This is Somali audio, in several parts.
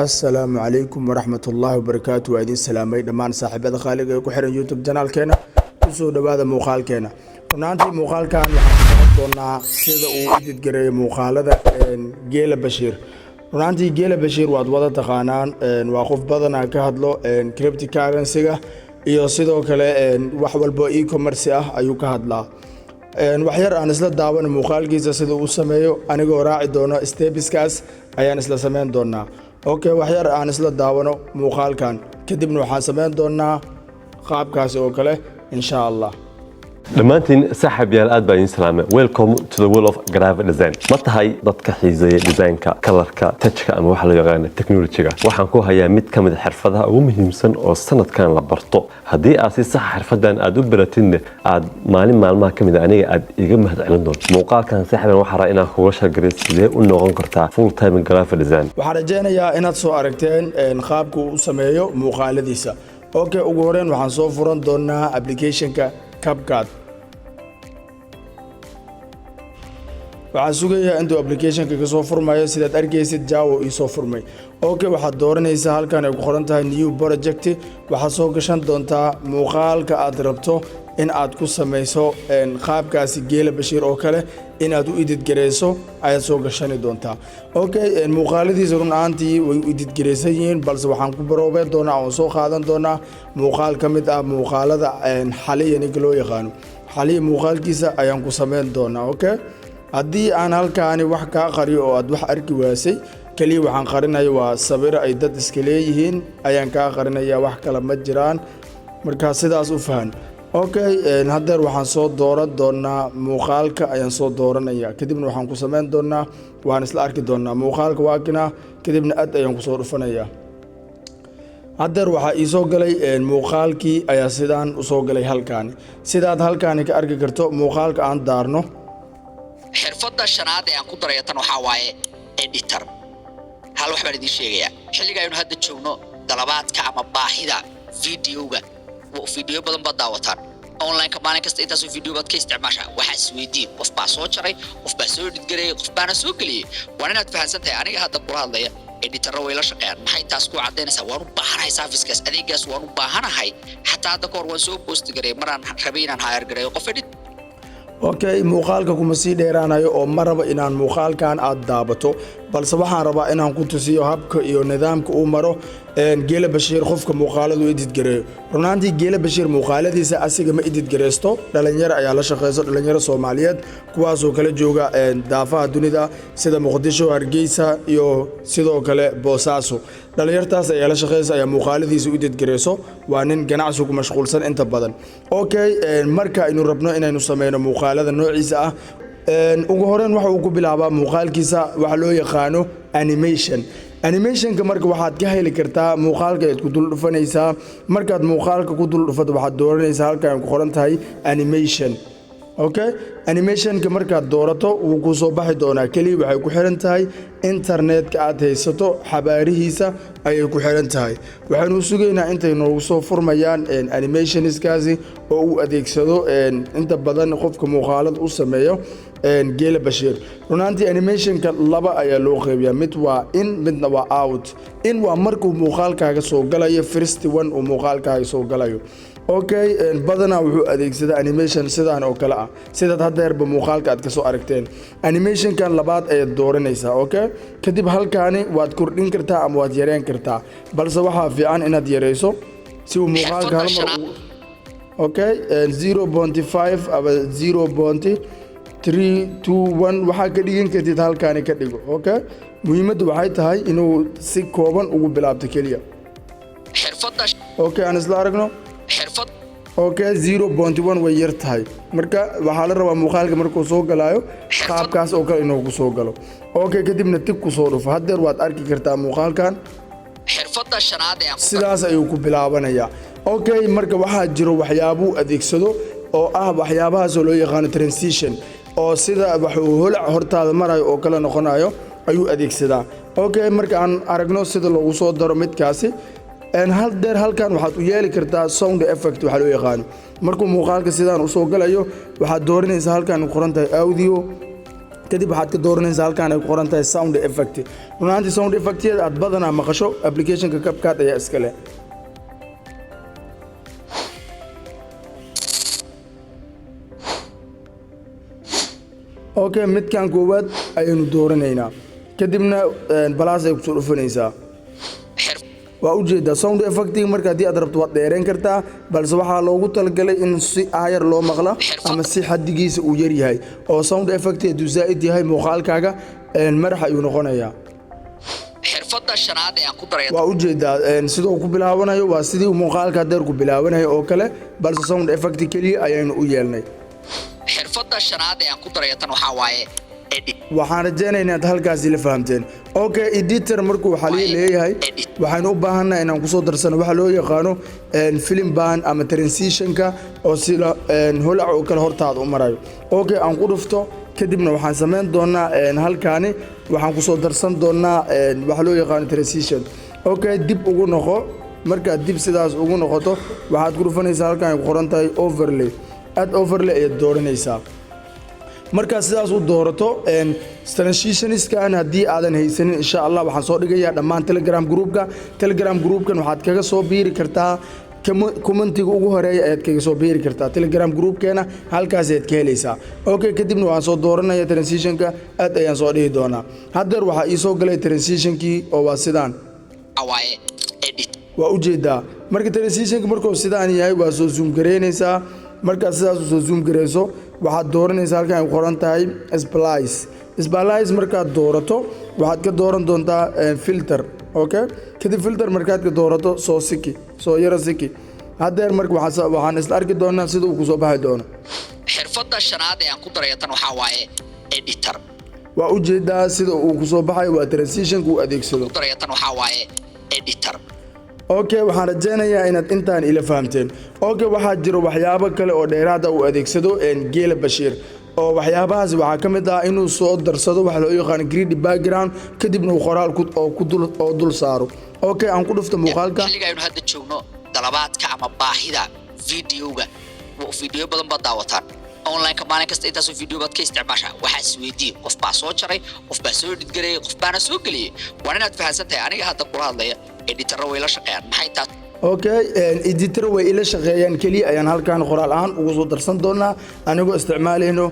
السلام عليكم ورحمة الله وبركاته وأيدين سلامي دمان صاحب هذا خالق يكون حرن يوتيوب جنال كنا وسود هذا موقال كنا ونانتي موقال كان وحنا سيدا ويدد جري muuqaalada gelle bashir ونانتي gelle bashir waad wada taqaanaan waa qof badan ka hadlo cryptocurrency-ga iyo sidoo kale wax walba e-commerce ah ayuu ka hadlaa wax yar aan isla daawan muuqaalkiisa sida uu sameeyo anigoo raaci doono steps-kaas ayaan isla sameyn doonaa okay wax yar aan isla daawano muuqaalkan kadibna waxaan sameyn doonaa qaabkaas oo kale insha Allah dhammaantiin saaxiibayaal aad baa idin salaamay welcome to the world of graphic design ma tahay dadka xiiseeya design-ka colorka touch-ka ama waxa loo yaqaan technology-ga waxaan ku hayaa mid ka mid xirfadaha ugu muhiimsan oo sanadkan la barto haddii aad si sax xirfadan aad u baratidna aad maalmaha ka mid ah aniga aad iga mahadcelin doonto muuqaalkan saaxiibayaal waxaan rabaa inaan kuga sheegayo sidee u noqon kartaa full time graphic design waxaan rajaynayaa inaad soo aragteen qaabka uu sameeyo muuqaaladiisa okay ugu horreyn waxaan soo furan doonaa application-ka CapCut waxaan sugayaa intuu application-ka ka soo furmayo sidaad arkaysid Java ii soo furmay okay waxaad dooranaysaa halkan ay ku qoran tahay new project waxaad soo gashan doontaa muuqaalka aad rabto in aad ku sameyso qaabkaasi gelle bashir oo kale in aad u edit gareyso ayaad soo gashan doontaa okay muuqaaladiisa run ahaantii way u edit gareysan yihiin balse waxaan ku baroobay doonaa oo soo qaadan doonaa muuqaal ka mid ah muuqaalada xaliyan loo yaqaano xaliyan muuqaalkiisa ayaan ku sameyn doonaa okay haddii aan halkaani wax ka qariyo oo aad wax arki waasay kaliya waxaan qarinayo waa sawir ay dad iska leeyihiin ayaan ka qarinaya wax kale ma jiraan marka sidaas u fahan okay haddeer waxaan soo dooran doonaa muuqaalka ayaan soo dooranaya kadibna waxaan ku sameyn doonaa waan isla arki doonaa muuqaalka waakina kadibna aad ayaan ku soo dhufanaya haddeer waxaa ii soo galay muuqaalkii ayaa sidaan u soo galay halkaani sidaad halkaani ka arki karto muuqaalka aan daarno xirfadda shanaad ee aan ku daray tan waxa waaye editor hal wax baan idin sheegayaa xilliga aynu hadda joogno dalabaadka ama baahida video-ga video badan baad daawataan online ka maalin kasta intaas video baad ka isticmaashaa waxa isweydiin qof baa soo jaray qof baa soo edit gareeyay qof baana soo galiyay waan inaad fahansantahay aniga hadda kula hadlaya editor way la shaqeeyaan maxay taas ku cadeynaysaa waan u baahanahay service-kaas adeegaas waan u baahanahay xataa hadda koor waan soo post gareeyay maraan rabay inaan hire gareeyo qof edit okay muuqaalka kuma sii dheeraanayo oo ma raba inaan muuqaalkan aad daabato balse waxaan rabaa inaan ku tusiyo habka iyo nidaamka uu maro gelle bashir qofka muuqaaladu edit gareeyo runaantii gelle bashir muuqaaladiisa asiga ma edit gareysto dhalinyaro ayaa la shaqeyso dhalinyaro Soomaaliyeed kuwaasoo kala jooga daafaha dunida sida Muqdisho Hargeysa iyo sidoo kale Boosaaso dhalinyartaas ayaa la shaqeysa ayaa muuqaaladiisa edit gareyso waa nin ganacsi ku mashquulsan inta badan okay marka aynu rabno inaynu sameeyno muuqaalada noociisa ah ugu horeen waxa uu ku bilaabaa muuqaalkiisa waxa loo yaqaano animation-ka marka waxaad ka heli kartaa muuqaalka aad ku dul dhufanaysaa markaad muuqaalka ku dul dhufato waxaad dooranaysaa halkan ay ku qoran tahay animation okay animation-ka markaad doorato wuu ku soo baxi doonaa kaliya waxay ku xiran tahay internet-ka aad haysato xabaarihiisa ayay ku xiran tahay waxaanu sugaynaa intay noogu soo furmayaan animation-iskaasi oo uu adeegsado inta badan qofka muuqaalada u sameeyo gelle bashir runaantii animation-ka laba ayaa loo qeybiyaa mid waa in midna waa out in waa markuu muuqaalkaaga soo galayo first one uu muuqaalkaaga soo galayo okay badanaa wuxuu adeegsadaa animation sidaan oo kale ah sidaad haddeerba muuqaalka aad ka soo aragteen animation-kan labaad ayaad dooranaysaa okay kadib halkaani waad kordhin kartaa ama waad yareyn kartaa balse waxaa fiican inaad yareyso si uu muuqaalka hal mar okay 0.5 ama 0.321 waxaa ka dhigan kartid halkaani ka dhigo okay muhiimaddu waxay tahay inuu si kooban ugu bilaabto keliya xirfadda okay aan isla aragno okay 0.1 way yar tahay marka waxaa la rabaa muuqaalka markuu soo galaayo qaabkaas oo kale inuu ku soo galo okay kadibna tig ku soo dhufo haddeer waad arki kartaa muuqaalkan xirfadda shanaad ee sidaas ayuu ku bilaabanayaa okay marka waxaa jiro waxyaabo adeegsado oo ah waxyaabahaas oo loo yaqaan transition oo sida wuxuu holac hortaada marayo oo kala noqonayo ayuu adeegsadaa okay marka aan aragno sida loogu soo daro midkaasi hal deer halkan waxaad u yeeli kartaa sound effect waxa loo yaqaan markuu muuqaalka sidaan u soo galayo waxaad dooranaysaa halkan qoran tahay audio kadib waxaad ka dooranaysaa halkaan ay ku qoran tahay sound effect runaantii sound effectiyada aad badanaa maqasho applicationka CapCut ayaa iska leh okay midkan koowaad ayaynu dooranaynaa kadibna balaas ay ku soo dhufanaysaa waa u jeedaa sound effect marka hadii aad rabto waad dheereen kartaa balse waxaa loogu talagalay in si aayar loo maqlo ama si xadigiisa uu yar yahay oo sound effect uu zaid yahay muuqaalkaaga marax ayuu noqonayaa xirfadda shanaad ee aan ku daray waa u jeedaa sidoo ku bilaabanayo waa sidii muuqaalka deer ku bilaabanayo oo kale balse sound effect kaliya ayaynu u yeelnay xirfadda shanaad ee aan ku daray tan waxa waaye waxaan rajaynaynaa inaad halkaas la fahamteen okay editor markuu xaliye leeyahay waxaan u baahanahay inaan ku soo darsano waxa loo yaqaano film ban ama transitionka oo sida holac oo kale hortaada u marayo okay aan ku dhufto kadibna waxaan sameyn doonaa halkaani waxaan ku soo darsan doonaa waxa loo yaqaano transition okay dib ugu noqo marka dib sidaas ugu noqoto waxaad ku dhufanaysaa halkaan ay ku qoran tahay overlay add overlay ee dooranaysaa marka sidaas u doorato transitioniskan hadii aadan haysanin insha Allah waxaan soo dhigayaa dhammaan Telegram groupkan waxaad kaga soo biiri kartaa commentiga ugu horeeya ayaad kaga soo biiri kartaa Telegram groupkeena halkaas ayaad ka helaysaa okay kadibna waxaan soo dooranaya transitionka aad ayaan soo dhigi doonaa hadda waxa ii soo galay transitionkii oo waa sidaan awaaye edit waa u jeedaa marka transitionka markuu sidaan yahay waa soo zoom gareynaysaa marka sidaas soo zoom gareyso waxaad dooranaysaa halkaan ay qoran tahay splice markaad doorato waxaad ka dooran doontaa filter okay kadib filter markaad ka doorato soo yara siki haddeer marka waxaan isla arki doonaa sida uu ku soo baxay doono xirfadda shanaad ee aan ku daray tan waxa waaye editor waa u jeedaa sida uu ku soo baxay waa transitionka uu adeegsado ku daray tan waxa waaye editor okay waxaan rajaynayaa inaad intaan ila fahamteen okay waxaa jira waxyaabo kale oo dheeraad ah uu adeegsado gelle Bashir oo waxyaabahaas waxa kamid ah inuu soo darsado waxa loo yaqaan grid background kadibna uu qoraal ku dul saaro okay aan ku dhufto muuqaalka xilliga aynu hadda joogno dalabaadka ama baahida video badan baad daawataan online ka maalin kasta intaas video baad ka isticmaashaa waxa isweydiin qof baa soo jaray qof baa soo edit gareeyay qof baana soo galiyay waa inaad fahansantahay aniga hadda kula hadlaya editor way la shaqeeyaan maxay taas okay editor way ila shaqeeyaan kaliya ayaan halkaan qoraal ahaan ugu soo darsan doonaa anigoo isticmaalayno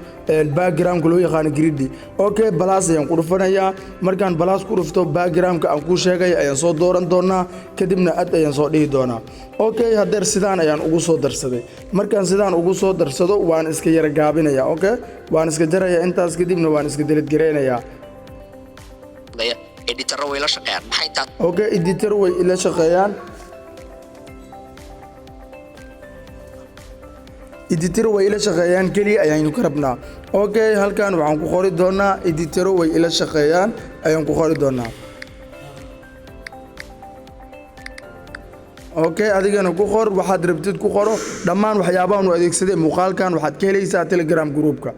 background loo yaqaan grid okay balaas ayaan ku dhufanayaa markaan balaas ku dhufto background aan ku sheegay ayaan soo dooran doonaa kadibna aad ayaan soo dhihi doonaa okay haddeer sidaan ayaan ugu soo darsaday markaan sidaan ugu soo darsado waan iska yara gaabinayaa okay waan iska jarayaa intaas kadibna waan iska delete gareynayaa editor way la shaqeeyaan maxay taas okay editor way ila shaqeeyaan editor way ila shaqeeyaan kaliya ayaan ku rabnaa okay halkaan waxaan ku qori doonaa editor way ila shaqeeyaan ayaan ku qori doonaa okay adigana ku qor waxaad rabtid ku qoro dhammaan waxyaabaha uu adeegsaday muuqaalkan waxaad ka helaysaa Telegram groupka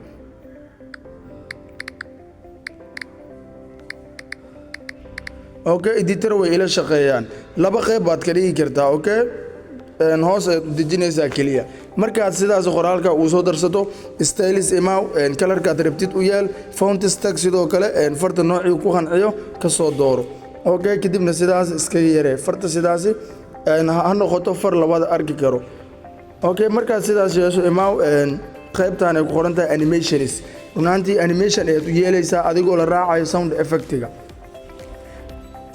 okay editor way ila shaqeeyaan laba qayb baad ka dhigi kartaa okay hoos aad dejinaysaa kaliya markaad sidaas qoraalka uu soo darsato styles imaaw colorka aad rabtid u yeel font stack sidoo kale farta noocii ku qanciyo ka soo dooro okay kadibna sidaas iska yaree farta sidaas ha noqoto far labada arki karo okay markaad sidaas yeesho imaaw qaybtaan ay ku qoran tahay animations runaantii animation aad u yeelaysaa adigoo la raacayo sound effectiga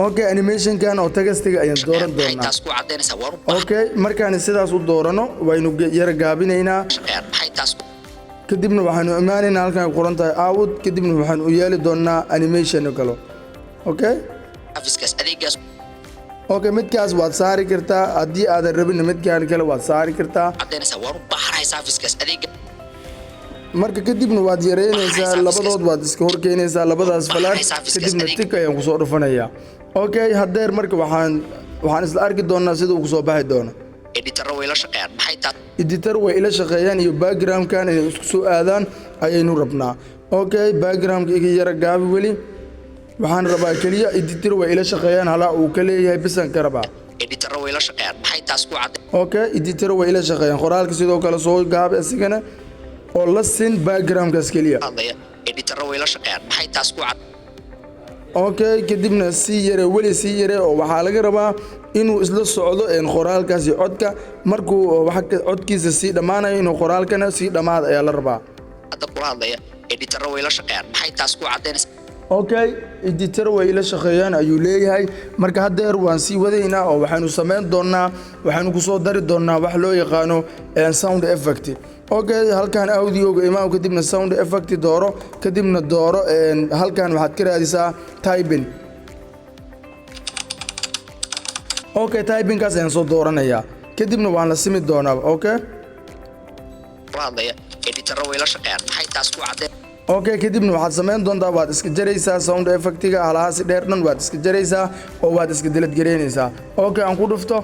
okay animation kan oo tagastiga ayaan dooran doonaa taas ku cadeynaysa war okay markaan sidaas u doorano waynu yara gaabinaynaa maxay taas kadibna waxaanu imaanaynaa halkaan qoran tahay out kadibna waxaan u yeeli doonaa animation kale okay afiskas adeegaas okay midkaas waad saari kartaa hadii aad rabin midkaan kale waad saari kartaa cadeynaysa war baxaysa afiskas adeega marka kadibna waad yareynaysaa labadood waad iska horkeynaysaa labadaas falaar kadibna tik ayaan ku soo dhufanayaa okay haddeer marka waxaan isla arki doonaa sida uu ku soo baxay doono editor way la shaqeeyaan maxay taas editor way ila shaqeeyaan iyo background kan inay isku soo aadaan ayaynu rabnaa okay background iga yara gaabi wali waxaan rabaa kaliya editor way ila shaqeeyaan hala uu ka leeyahay bisan ka rabaa editor way la shaqeeyaan maxay taas ku cad okay editor way ila shaqeeyaan qoraalka sidoo kale soo gaabi asigana oo la sin background kaas kaliya editor way la shaqeeyaan maxay taas ku cad okay kadibna si yare wali si yare oo waxa laga rabaa inuu isla socdo qoraalkaasi codka markuu waxa codkiisa si dhamaanayo inuu qoraalkana si dhamaad ayaa la rabaa hadda kula hadlaya editor way la shaqeeyaan maxay taas ku cadeynaysaa okay editor way la shaqeeyaan ayuu leeyahay marka haddeer waan sii wadaynaa oo waxaanu sameyn doonaa waxaanu ku soo dari doonaa wax loo yaqaano sound effect okay halkan audioga imaam kadibna sound effect dooro kadibna dooro halkan waxaad ka raadisaa typing okay typing kaas ayaan soo dooranayaa kadibna waan la simi doonaa okay kula hadlaya editor way la shaqeeyaan maxay taas ku cadeyn okay kadibna waxaad sameyn doontaa waad iska jaraysaa sound effectiga halahaasi dheer dhan waad iska jaraysaa oo waad iska delete gareynaysaa okay aan ku dhufto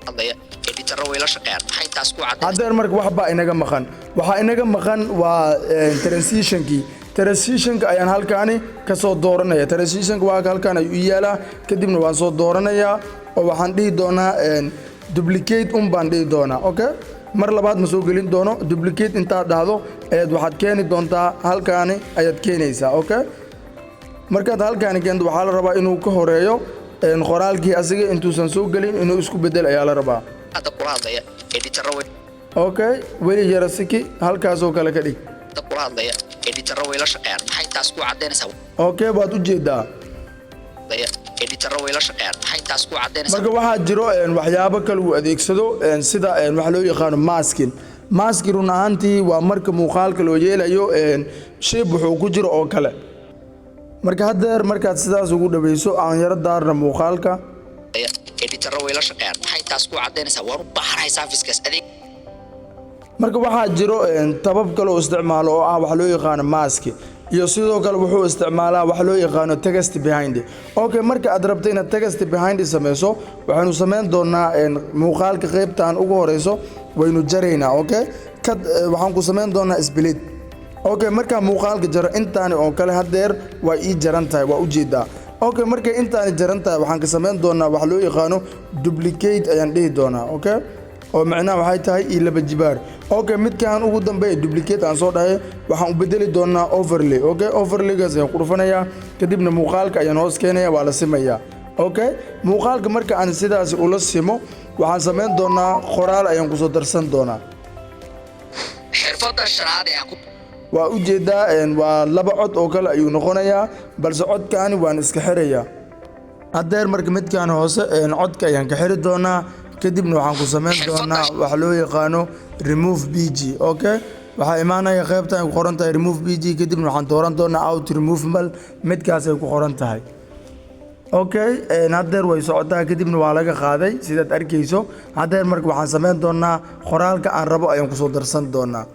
hadlaya editor way la shaqeeyaan maxay taas ku cadeyn haddeer marka waxba inaga maqan waxa inaga maqan waa transitionka ayaan halkaani ka soo dooranaya transitionka waa halkaan ayuu u yaalaa kadibna waan soo dooranayaa oo waxaan dhihi doonaa duplicate baan dhihi doonaa okay mar labaad ma soo gelin doono duplicate inta dhahdo ayaad waxaad keeni doontaa halkaani ayaad keenaysaa okay markaad halkaani keento waxaa la rabaa inuu ka horeeyo qoraalkii asiga intuusan soo gelin inuu isku bedel ayaa la rabaa hadda kula hadlaya editor way okay weli yarasiki halkaas oo kale ka dhig hadda kula hadlaya editor way la shaqeeyaan maxay taas ku cadeynaysaa okay waad u jeedaa editor way la shaqeeyaan maxay taas ku cadeynaysaa marka waxaa jiro waxyaabo kale uu adeegsado sida waxa loo yaqaano masking run ahaantii waa marka muuqaalka loo yeelayo shay wuxuu ku jiro oo kale marka haddeer markaad sidaas ugu dhaweyso aan yaro daarna muuqaalka editor way la shaqeeyaan maxay taas ku cadeynaysaa waan u baahanahay service-kaas adeeg marka waxaa jiro tabab kale oo isticmaalo oo ah waxa loo yaqaano mask iyo sidoo kale wuxuu isticmaalaa waxa loo yaqaano text behind okay marka aad rabto inaad text behind sameyso waxaanu sameyn doonaa muuqaalka qaybtan ugu horeyso waynu jaraynaa okay waxaan ku sameyn doonaa split okay marka muuqaalka jaro intaan oo kale haddeer waa ii jaran tahay waa u jeedaa okay marka intaan jaran tahay waxaan ka sameyn doonaa waxa loo yaqaano duplicate ayaan dhihi doonaa okay oo macnaha waxay tahay laba jibaar okay midkaan ugu dambeeya duplicate aan soo dhahay waxaan u bedeli doonaa overlay okay overlaygaas ayaan ku dhufanayaa kadibna muuqaalka ayaan hoos keenaya waa la simayaa okay muuqaalka marka aan sidaas ula simo waxaan sameyn doonaa qoraal ayaan ku soo darsan doonaa xirfadda shanaad ee waa u jeedaa waa laba cod oo kale ayuu noqonayaa balse codkaani waan iska xirayaa haddeer marka midkaan hoose codka ayaan ka xiri doonaa kadibna waxaan ku sameyn doonaa waxa loo yaqaano remove bg okay waxaa imaanaya qaybta ay ku qoran tahay remove bg kadibna waxaan dooran doonaa out removable midkaas ay ku qoran tahay okay haddeer way socotaa kadibna waa laga qaaday sidaad arkayso haddeer marka waxaan sameyn doonaa qoraalka aan rabo ayaan kusoo darsan doonaa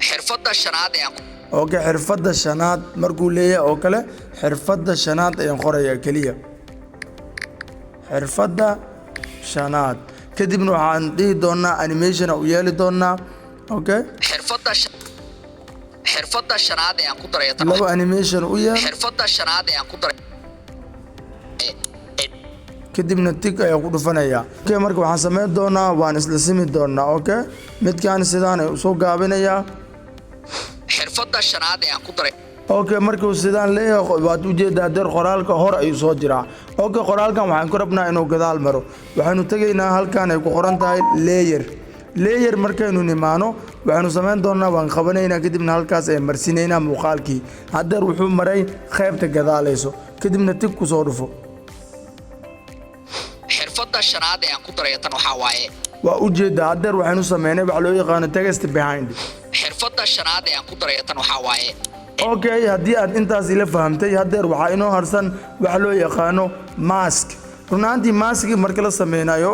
xirfadda shanaad ee okay xirfadda shanaad markuu leeyahay oo kale xirfadda shanaad ayaan qorayaa keliya xirfadda shanaad kadibna waxaan dhihi doonaa animation u yeeli doonaa okay xirfadda shanaad ee aan ku daray laba animation u yeel xirfadda shanaad ee aan ku daray kadibna tig ayaan ku dhufanayaa okay marka waxaan sameyn doonaa waan isla simi doonaa okay midkaan sidaan ay soo gaabinayaa xirfadda shanaad ee aan ku daray okay markuu sidaan leeyahay waad u jeedaa deer qoraalka hor ayuu soo jiraa okay qoraalkan waxaan ku rabnaa inuu gadaal maro waxaanu tegaynaa halkaan ay ku qoran tahay layer markaynu nimaano waxaanu sameyn doonaa waan qabanaynaa kadibna halkaas ay marsinaynaa muuqaalkii haddeer wuxuu maray qaybta gadaalayso kadibna tig ku soo dhufo xirfadda shanaad ee aan ku daray tan waxa waaye waa u jeedaa haddeer waxaanu sameynay waxa loo yaqaano text behind xirfadda shanaad ee aan ku daray tan waxa waaye okay haddii aad intaas ila fahamtay haddeer waxaa inoo harsan waxa loo yaqaano mask runaantii maski marka la sameynayo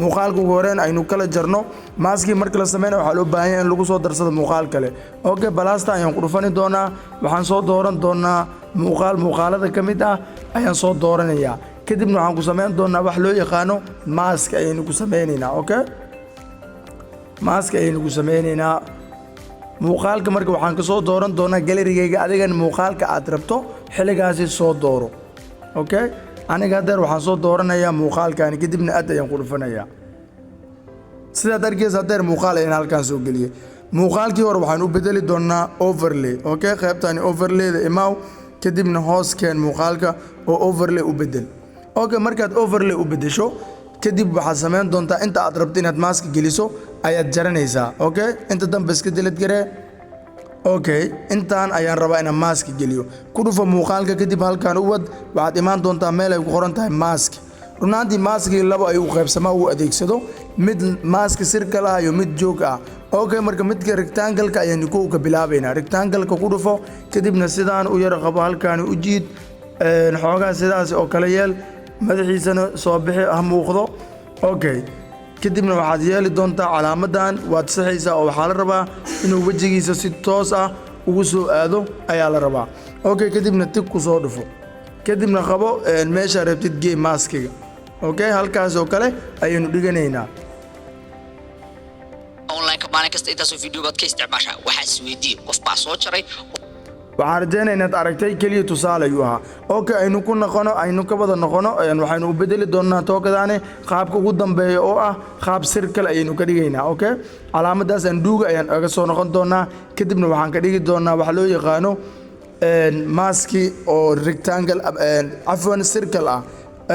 muuqaalka ugu horeen aynu kala jarno maski marka la sameynayo waxaa loo baahan yahay in lagu soo darsado muuqaal kale okay balasta ayaan ku dhufani doonaa waxaan soo dooran doonaa muuqaalada ka mid ah ayaan soo dooranayaa kadibna waxaan ku sameyn doonaa wax loo yaqaano mask ayaynu ku sameynaynaa okay mask ayaynu ku sameynaynaa muuqaalka marka waxaan ka soo dooran doonaa galerigayga adigan muuqaalka aad rabto xilligaasi soo dooro okay aniga haddeer waxaan soo dooranayaa muuqaalkaani kadibna aad ayaan ku dhufanayaa sidaad arkaysa haddeer muuqaal ayaan halkaan soo geliyey muuqaalkii hore waxaan u bedeli doonaa overlay okay qaybtani overlayda imaaw kadibna hoos keen muuqaalka oo overlay u bedel okay markaad overlay u bedesho kadib waxaad samayn doontaa inta aad rabto inaad maaska geliso ayaad jaranaysaa okay inta dambe iska delete garee okay intaan ayaan rabaa inaan maaska geliyo ku dhufo muuqaalka kadib halkaan u wad waxaad imaan doontaa meel ay ku qoran tahay maask runtii maaskii laba ay u qaybsamaa uu adeegsado mid maaska circle ah iyo mid joog ah okay marka midka rectangle-ka ayaan ka bilaabaynaa rectangle-ka ku dhufo kadibna sidaan u yara qabo halkaan u jiid xoogaa sidaas oo kale yeel madaxiisana soo bixi ah muuqdo okay kadibna waxaad yeeli doontaa calaamadan waad saxaysaa oo waxaa la rabaa inuu wejigiisa si toos ah ugu soo aado ayaa la rabaa okay kadibna tig ku soo dhufo kadibna qabo meesha rabtid gee maaskiga okay halkaas oo kale ayaynu dhiganaynaa online-ka maalin kasta intaasoo video baad ka isticmaashaa waxaa isweydiin qof baa soo jaray waxaan rajaynayaa inaad aragtay keliya tusaale ayuu ahaa okay aynu ka wada noqono waxaynu u bedeli doonaa tookadaane qaabka ugu dambeeya oo ah qaab circle ayaynu ka dhigaynaa okay calaamadaas andhuuga ayaan aga soo noqon doonaa kadibna waxaan ka dhigi doonaa waxa loo yaqaano maski oo rectangle afwan circle ah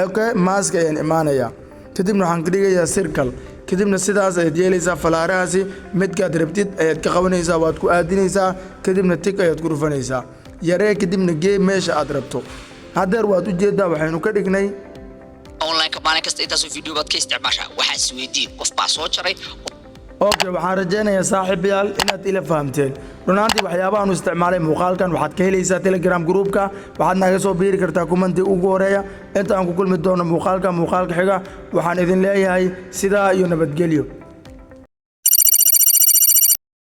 okay mask ayaan imaanaya kadibna waxaan ka dhigayaa circle kadibna sidaas ayaad yeelaysaa falaarahaasi midkaad rabtid ayaad ka qabanaysaa waad ku aadinaysaa kadibna tig ayaad ku dhufanaysaa yaree kadibna gee meesha aad rabto haddeer waad u jeedaa waxaynu ka dhignay online-ka maalin kasta intaasoo video baad ka isticmaashaa waxaa isweydiin qof baa soo jaray okay waxaan rajaynayaa saaxiibayaal inaad ila fahamteen runtii waxyaabahaanu isticmaalay muuqaalkan waxaad ka helaysaa telegram groupka waxaad naga soo biiri kartaa kumanti ugu horeeya inta aan ku kulmi doono muuqaalka xiga waxaan idin leeyahay sidaa iyo nabadgelyo